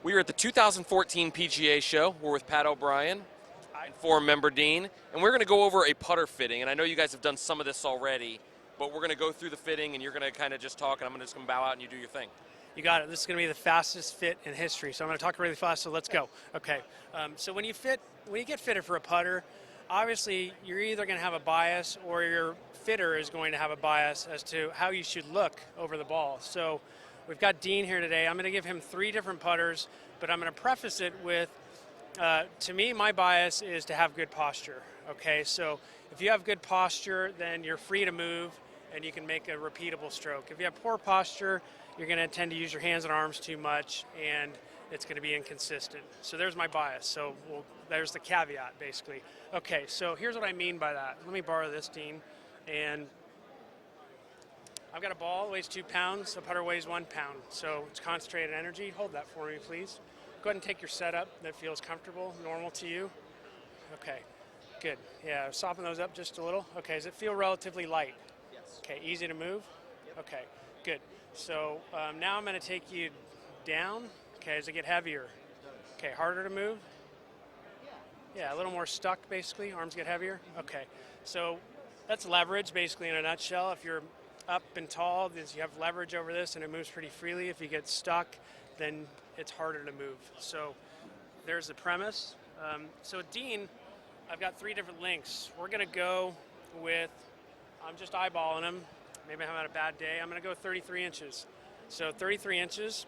We are at the 2014 PGA show. We're with Pat O'Brien and forum member Dean, and we're going to go over a putter fitting. And I know you guys have done some of this already, but we're going to go through the fitting, and you're going to kind of just talk, and I'm just going to bow out and you do your thing. You got it. This is going to be the fastest fit in history. So I'm going to talk really fast, so let's go. Okay. So when you get fitted for a putter, obviously you're either going to have a bias or your fitter is going to have a bias as to how you should look over the ball. So we've got Dean here today. I'm going to give him 3 different putters, but I'm going to preface it with, to me, my bias is to have good posture. Okay, so if you have good posture, then you're free to move and you can make a repeatable stroke. If you have poor posture, you're going to tend to use your hands and arms too much, and it's going to be inconsistent. So there's my bias. So there's the caveat, basically. Okay, so here's what I mean by that. Let me borrow this, Dean. And I've got a ball that weighs 2 pounds. A putter weighs 1 pound. So it's concentrated energy. Hold that for me, please. Go ahead and take your setup that feels comfortable, normal to you. Okay, good. Yeah, soften those up just a little. Okay, does it feel relatively light? Yes. Okay, easy to move? Yep. Okay, good. So now I'm going to take you down. Okay, does it get heavier? Okay, harder to move? Yeah, a little more stuck, basically. Arms get heavier? Okay, so that's leverage, basically, in a nutshell. If you're up and tall, you have leverage over this, and it moves pretty freely. If you get stuck, then it's harder to move. So there's the premise. So with Dean, I've got 3 different lengths. We're going to go with, I'm just eyeballing them. Maybe I'm having a bad day. I'm going to go 33 inches. So 33 inches.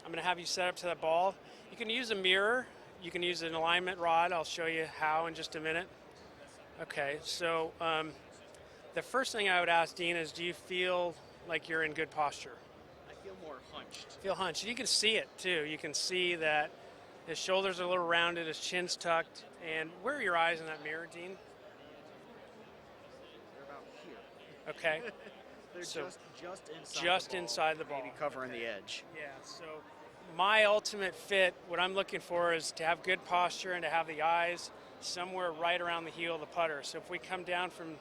I'm going to have you set up to that ball. You can use a mirror. You can use an alignment rod. I'll show you how in just a minute. Okay, so the first thing I would ask Dean is, do you feel like you're in good posture? I feel more hunched. Feel hunched. You can see it too. You can see that his shoulders are a little rounded, his chin's tucked. And where are your eyes in that mirror, Dean? They're about here. Okay. They're So just inside the ball. Maybe Covering the edge. Yeah, so my ultimate fit, what I'm looking for is to have good posture and to have the eyes somewhere right around the heel of the putter. So if we come down from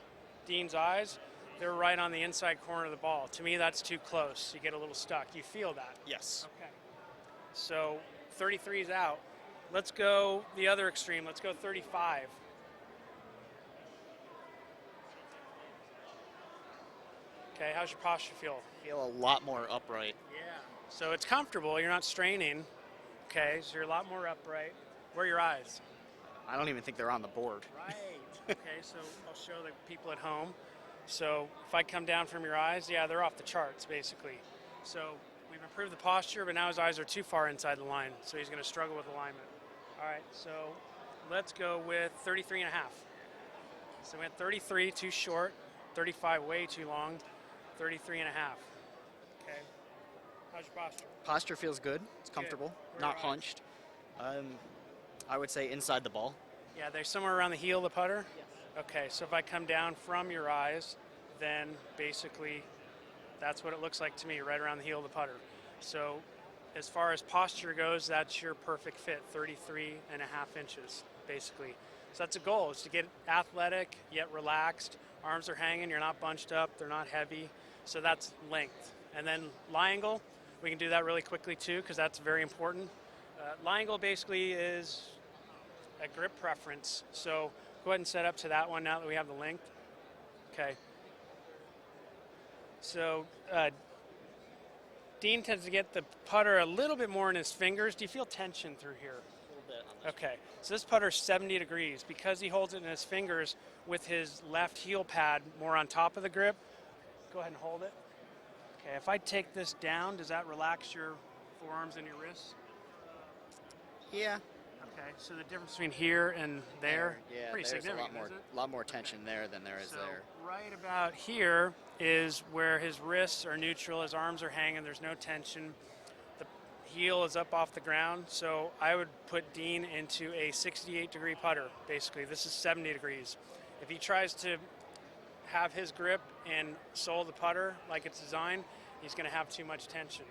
Dean's eyes, they're right on the inside corner of the ball. To me, that's too close. You get a little stuck. You feel that? Yes. Okay. So 33 is out. Let's go the other extreme. Let's go 35. Okay, how's your posture feel? Feel a lot more upright. Yeah. So it's comfortable. You're not straining. Okay, so you're a lot more upright. Where are your eyes? I don't even think they're on the board. Right. Okay, so I'll show the people at home. So if I come down from your eyes, yeah, they're off the charts, basically. So we've improved the posture, but now his eyes are too far inside the line, so he's going to struggle with alignment. All right, so let's go with 33 and a half. So we had 33, too short, 35, way too long, 33 and a half. Okay. How's your posture? Posture feels good. It's comfortable. Not hunched. I would say inside the ball. Yeah, they're somewhere around the heel of the putter? Yes. Okay, so if I come down from your eyes, then basically that's what it looks like to me, right around the heel of the putter. So as far as posture goes, that's your perfect fit, 33 and a half inches, basically. So that's a goal, is to get athletic, yet relaxed. Arms are hanging, you're not bunched up, they're not heavy. So that's length. And then lie angle, we can do that really quickly too, because that's very important. Lie angle basically is a grip preference. So go ahead and set up to that one now that we have the length. Okay. So Dean tends to get the putter a little bit more in his fingers. Do you feel tension through here? A little bit on this. Okay. So this putter's 70 degrees. Because he holds it in his fingers with his left heel pad more on top of the grip, go ahead and hold it. Okay, if I take this down, does that relax your forearms and your wrists? Yeah. Okay, so the difference between here and there, Yeah, pretty there's significant, a lot more tension there than there is there. Right about here is where his wrists are neutral, his arms are hanging, there's no tension. The heel is up off the ground, so I would put Dean into a 68-degree putter, basically. This is 70 degrees. If he tries to have his grip and sole the putter like it's designed, he's going to have too much tension.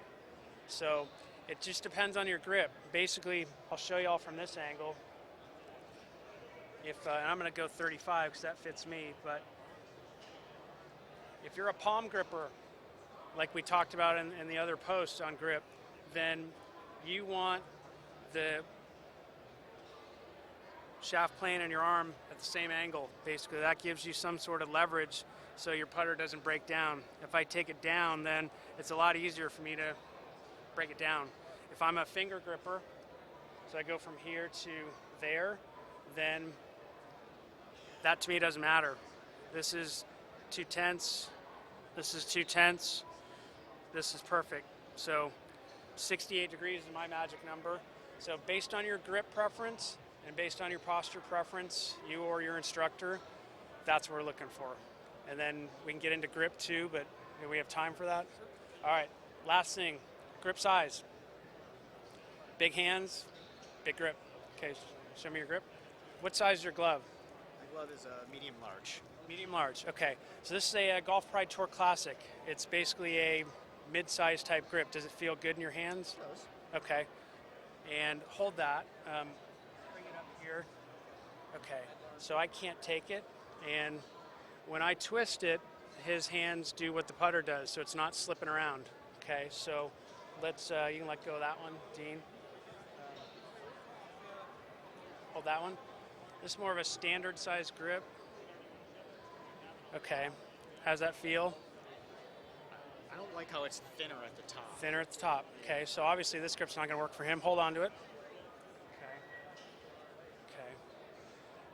So it just depends on your grip. Basically, I'll show you all from this angle. And I'm going to go 35 because that fits me, but If you're a palm gripper, like we talked about in the other post on grip, then you want the shaft plane and your arm at the same angle. Basically, that gives you some sort of leverage so your putter doesn't break down. If I take it down, then it's a lot easier for me to break it down. If I'm a finger gripper, so I go from here to there, then that to me doesn't matter. This is 2/10, this is 2/10, this is perfect. So 68 degrees is my magic number. So based on your grip preference and based on your posture preference, you or your instructor, that's what we're looking for. And then we can get into grip too, but do we have time for that? All right, last thing, grip size. Big hands, big grip. Okay, show me your grip. What size is your glove? My glove is a medium large. Medium large, okay. So this is a Golf Pride Tour Classic. It's basically a mid-size type grip. Does it feel good in your hands? It does. Okay. And hold that. Bring it up here. Okay. So I can't take it. And when I twist it, his hands do what the putter does, so it's not slipping around. Okay. So let's, you can let go of that one, Dean. Hold that one. This is more of a standard size grip. Okay. How's that feel? I don't like how it's thinner at the top. Thinner at the top. Okay, so obviously this grip's not going to work for him. Hold on to it. Okay. Okay.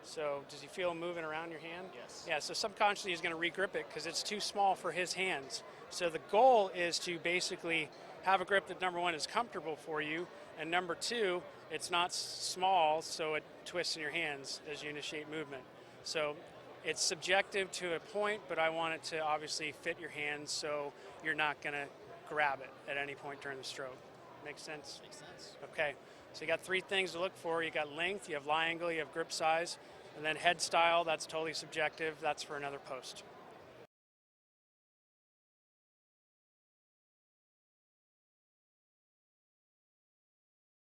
So does he feel moving around your hand? Yes. Yeah, so subconsciously he's going to re-grip it because it's too small for his hands. So the goal is to basically have a grip that, number one, is comfortable for you, and number two, it's not small so it twists in your hands as you initiate movement. So it's subjective to a point, but I want it to obviously fit your hands so you're not going to grab it at any point during the stroke. Make sense? Makes sense. Okay, so you got three things to look for. You got length, you have lie angle, you have grip size, and then head style, that's totally subjective. That's for another post.